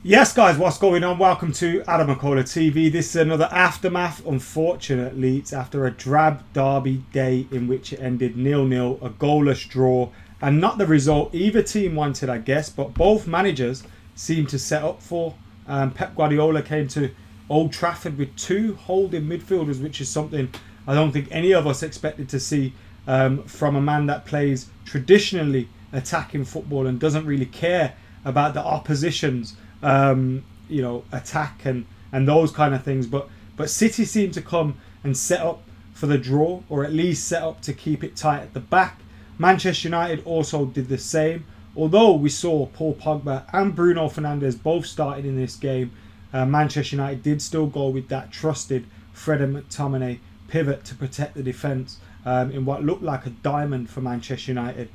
Yes, guys, what's going on? Welcome to AdamMcKola TV. This is another aftermath. Unfortunately, it's after a drab derby day in which it ended 0-0, a goalless draw, and not the result either team wanted, I guess, but both managers seemed to set up for. Pep Guardiola came to Old Trafford with two holding midfielders, which is something I don't think any of us expected to see from a man that plays traditionally attacking football and doesn't really care about the opposition's attack and those kind of things. But City seemed to come and set up for the draw, or at least set up to keep it tight at the back. Manchester United also did the same. Although we saw Paul Pogba and Bruno Fernandes both started in this game, Manchester United did still go with that trusted Fred and McTominay pivot to protect the defence in what looked like a diamond for Manchester United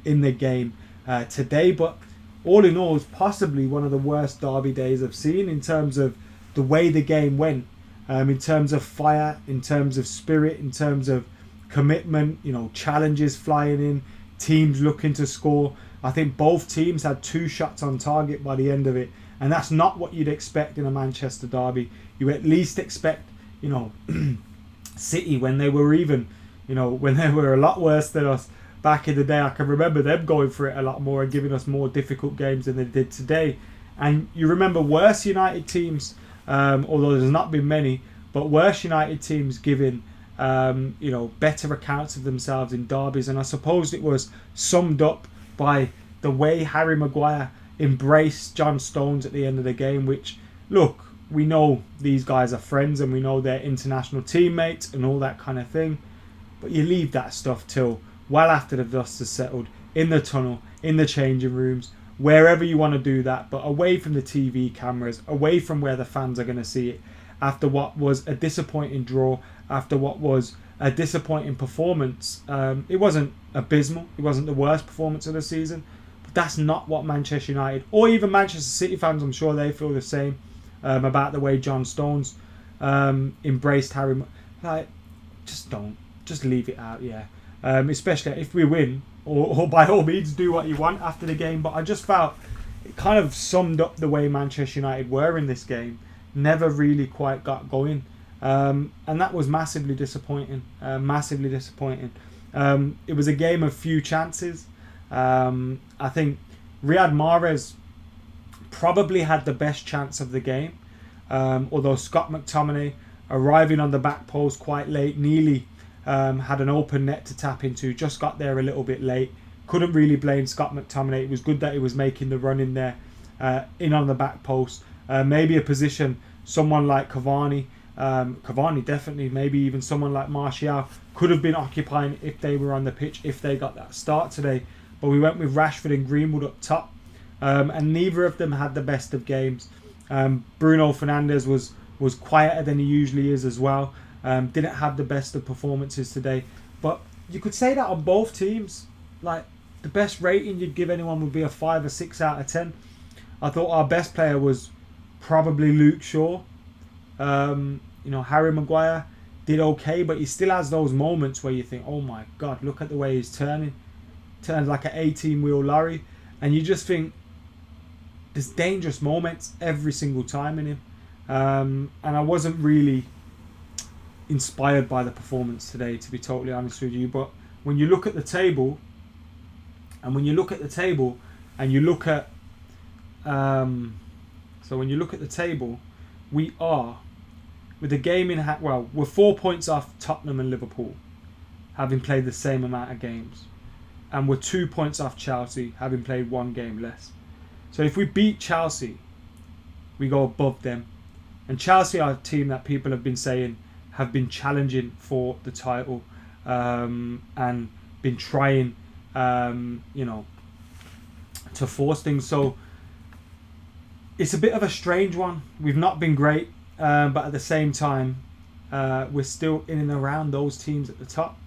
in the game today. But all in all, it's possibly one of the worst derby days I've seen in terms of the way the game went, in terms of fire, in terms of spirit, in terms of commitment, challenges flying in, teams looking to score. I think both teams had two shots on target by the end of it, and that's not what you'd expect in a Manchester derby. You at least expect, City, when they were when they were a lot worse than us back in the day. I can remember them going for it a lot more and giving us more difficult games than they did today. And you remember worse United teams, although there's not been many, but worse United teams giving better accounts of themselves in derbies. And I suppose it was summed up by the way Harry Maguire embraced John Stones at the end of the game, which, look, we know these guys are friends and we know they're international teammates and all that kind of thing, but you leave that stuff till well after the dust has settled, in the tunnel, in the changing rooms, wherever you want to do that, but away from the TV cameras, away from where the fans are going to see it, after what was a disappointing draw, after what was a disappointing performance. It wasn't abysmal, it wasn't the worst performance of the season, but that's not what Manchester United, or even Manchester City fans, I'm sure they feel the same about the way John Stones embraced Harry. Just leave it out, yeah. Especially if we win, or by all means do what you want after the game. But I just felt it kind of summed up the way Manchester United were in this game. Never really quite got going, and that was massively disappointing. It was a game of few chances. I think Riyad Mahrez probably had the best chance of the game, although Scott McTominay, arriving on the back post quite late, nearly had an open net to tap into, just got there a little bit late. Couldn't really blame Scott McTominay. It was good that he was making the run in there, in on the back post. Maybe a position someone like Cavani definitely, maybe even someone like Martial could have been occupying if they were on the pitch, if they got that start today. But we went with Rashford and Greenwood up top, and neither of them had the best of games. Bruno Fernandes was quieter than he usually is as well. Didn't have the best of performances today, but you could say that on both teams. Like, the best rating you'd give anyone would be a 5 or 6 out of 10. I thought our best player was probably Luke Shaw. Harry Maguire did okay, but he still has those moments where you think, oh my god, look at the way he's turns like an 18-wheel lorry, and you just think there's dangerous moments every single time in him. And I wasn't really inspired by the performance today, to be totally honest with you. But when you look at the table, and when you look at the table we are, with the game in hand, well, we're 4 points off Tottenham and Liverpool, having played the same amount of games, and we're 2 points off Chelsea, having played one game less. So if we beat Chelsea, we go above them, and Chelsea are a team that people have been saying have been challenging for the title, and been trying to force things. So it's a bit of a strange one. We've not been great, but at the same time, we're still in and around those teams at the top,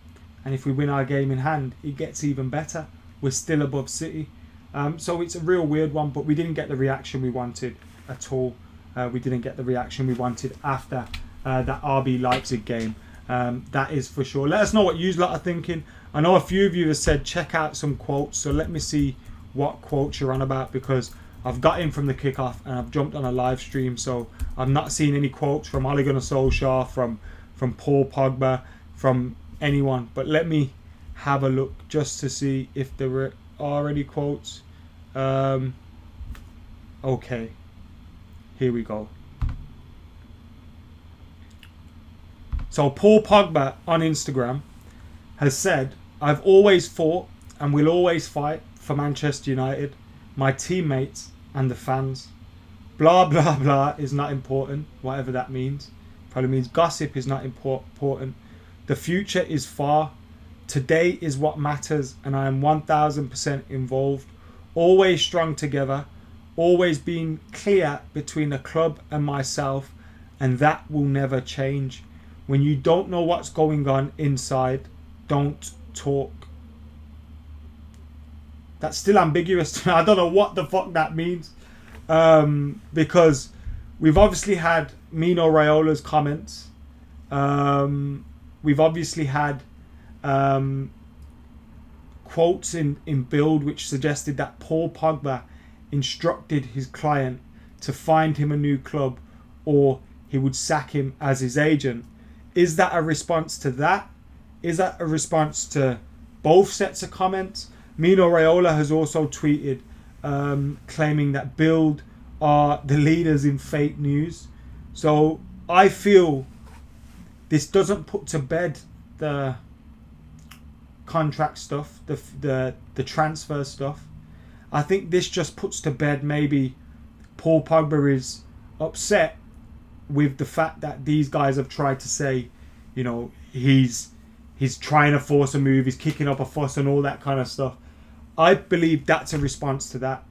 and if we win our game in hand, it gets even better. We're still above City, so it's a real weird one. But we didn't get the reaction we wanted at all. We didn't get the reaction we wanted after that RB Leipzig game, that is for sure. Let us know what you lot are thinking. I know a few of you have said check out some quotes, so let me see what quotes you're on about, because I've got in from the kickoff and I've jumped on a live stream, so I've not seen any quotes from Ole Gunnar Solskjaer, from Paul Pogba, from anyone. But let me have a look just to see if there are any quotes. Okay, here we go. So Paul Pogba on Instagram has said, "I've always fought and will always fight for Manchester United, my teammates and the fans. Blah blah blah is not important," whatever that means. Probably means gossip is not important. "The future is far. Today is what matters, and I am 1000% involved. Always strong together. Always being clear between the club and myself, and that will never change. When you don't know what's going on inside, don't talk." That's still ambiguous. I don't know what the fuck that means. Because we've obviously had Mino Raiola's comments. We've obviously had quotes in Build which suggested that Paul Pogba instructed his client to find him a new club or he would sack him as his agent. Is that a response to that? Is that a response to both sets of comments? Mino Raiola has also tweeted claiming that Build are the leaders in fake news. So I feel this doesn't put to bed the contract stuff, the transfer stuff. I think this just puts to bed maybe Paul Pogba is upset with the fact that these guys have tried to say, you know, he's trying to force a move, he's kicking up a fuss and all that kind of stuff. I believe that's a response to that.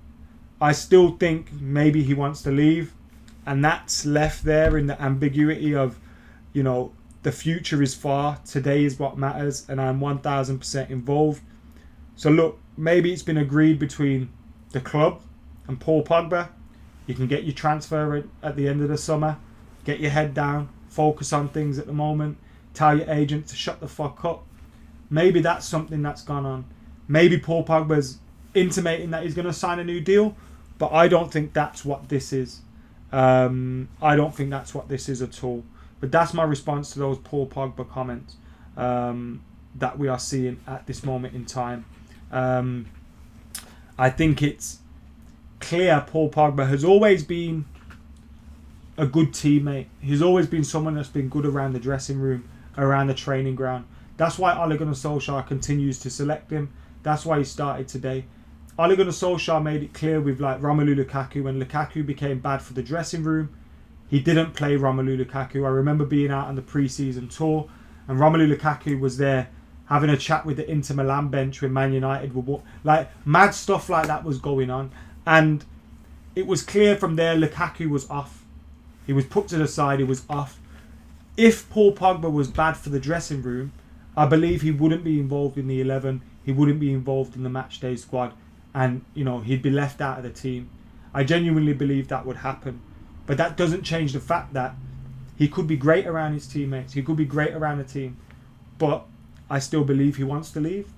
I still think maybe he wants to leave, and that's left there in the ambiguity of, you know, the future is far, today is what matters, and I'm 1000% involved. So look, maybe it's been agreed between the club and Paul Pogba. You can get your transfer at the end of the summer, get your head down, focus on things at the moment, tell your agent to shut the fuck up. Maybe that's something that's gone on. Maybe Paul Pogba's intimating that he's going to sign a new deal, but I don't think that's what this is. I don't think that's what this is at all. But that's my response to those Paul Pogba comments that we are seeing at this moment in time. I think it's clear Paul Pogba has always been a good teammate. He's always been someone that's been good around the dressing room, around the training ground. That's why Ole Gunnar Solskjaer continues to select him. That's why he started today. Ole Gunnar Solskjaer made it clear with like Romelu Lukaku, when Lukaku became bad for the dressing room, he didn't play Romelu Lukaku. I remember being out on the pre-season tour and Romelu Lukaku was there having a chat with the Inter Milan bench when Man United were... Like, mad stuff like that was going on. And it was clear from there Lukaku was off. He was put to the side, he was off. If Paul Pogba was bad for the dressing room, I believe he wouldn't be involved in the 11. He wouldn't be involved in the matchday squad. And, you know, he'd be left out of the team. I genuinely believe that would happen. But that doesn't change the fact that he could be great around his teammates. He could be great around the team. But I still believe he wants to leave.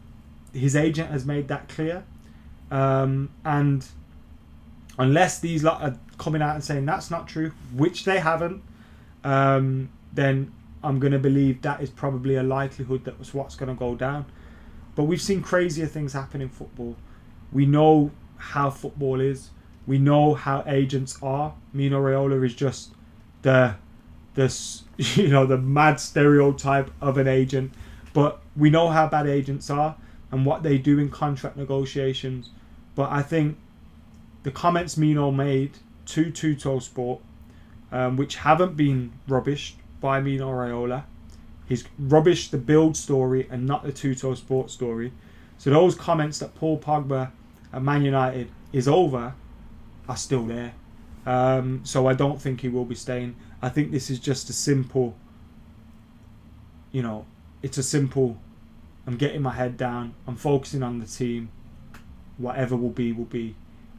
His agent has made that clear. And unless these lot are coming out and saying that's not true, which they haven't, then I'm going to believe that is probably a likelihood that was what's going to go down. But we've seen crazier things happen in football. We know how football is. We know how agents are. Mino Raiola is just the mad stereotype of an agent. But we know how bad agents are and what they do in contract negotiations. But I think the comments Mino made to Tuttosport, which haven't been rubbished by Mino Raiola, he's rubbished the Build story and not the Tuttosport story. So those comments that Paul Pogba at Man United is over are still there. So I don't think he will be staying. I think this is just a simple, it's a simple, I'm getting my head down, I'm focusing on the team, whatever will be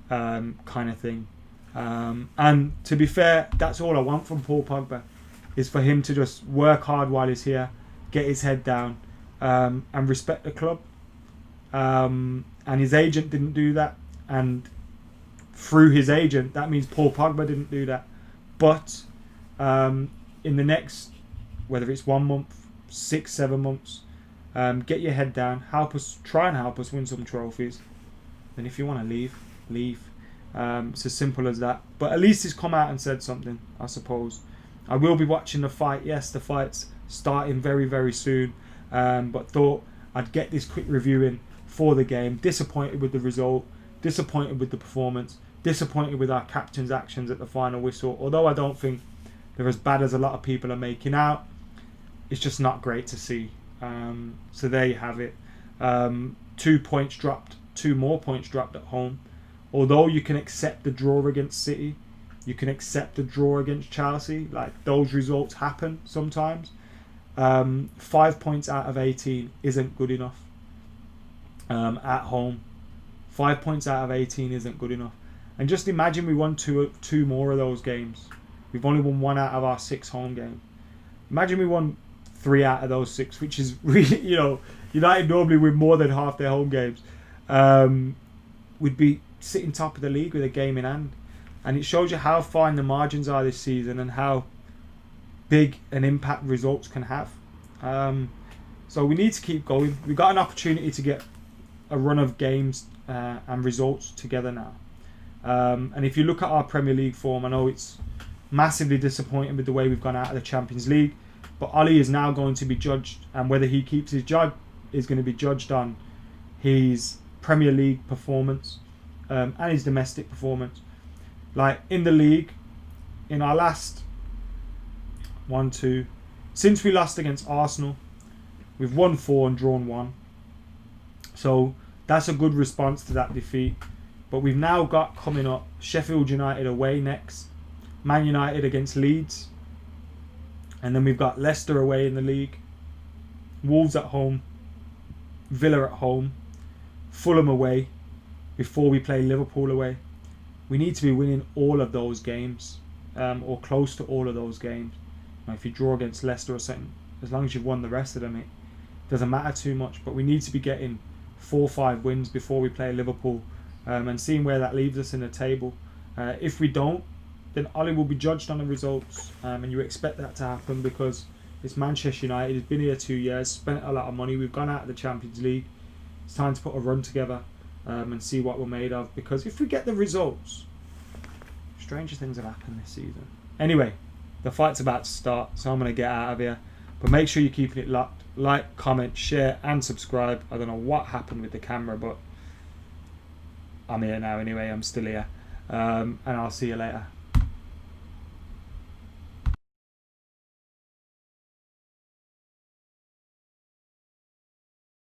kind of thing. And to be fair, that's all I want from Paul Pogba, is for him to just work hard while he's here, get his head down, and respect the club. And his agent didn't do that, and through his agent. That means Paul Pogba didn't do that. But in the next, whether it's 1 month, 6, 7 months, get your head down, try and help us win some trophies. And if you want to leave. It's as simple as that. But at least he's come out and said something, I suppose. I will be watching the fight. Yes, the fight's starting very, very soon. But thought I'd get this quick review in for the game. Disappointed with the result. Disappointed with the performance. Disappointed with our captain's actions at the final whistle. Although I don't think they're as bad as a lot of people are making out. It's just not great to see. So there you have it. 2 points dropped. 2 more points dropped at home. Although you can accept the draw against City, you can accept the draw against Chelsea. Like, those results happen sometimes. 5 points out of 18 isn't good enough. At home, 5 points out of 18 isn't good enough. And just imagine we won two more of those games. We've only won 1 out of our 6 home games. Imagine we won 3 out of those 6, which is really, United normally win more than half their home games. We'd be sitting top of the league with a game in hand. And it shows you how fine the margins are this season and how big an impact results can have. So we need to keep going. We've got an opportunity to get a run of games and results together now. And if you look at our Premier League form, I know it's massively disappointing with the way we've gone out of the Champions League. But Ollie is now going to be judged, and whether he keeps his job is going to be judged on his Premier League performance and his domestic performance. Like, in the league, in our last 1-2, since we lost against Arsenal, we've won 4 and drawn 1. So that's a good response to that defeat. But we've now got coming up Sheffield United away next, Man United against Leeds, and then we've got Leicester away in the league, Wolves at home, Villa at home, Fulham away, before we play Liverpool away. We need to be winning all of those games, or close to all of those games. Now, if you draw against Leicester or something, as long as you've won the rest of them, it doesn't matter too much. But we need to be getting 4 or 5 wins before we play Liverpool, and seeing where that leaves us in the table. If we don't, then Ollie will be judged on the results, and you expect that to happen because it's Manchester United. He's been here 2 years, spent a lot of money. We've gone out of the Champions League. It's time to put a run together and see what we're made of. Because if we get the results, stranger things have happened this season. Anyway, the fight's about to start, so I'm going to get out of here. But make sure you're keeping it locked. Like, comment, share, and subscribe. I don't know what happened with the camera, but I'm here now anyway. I'm still here. And I'll see you later.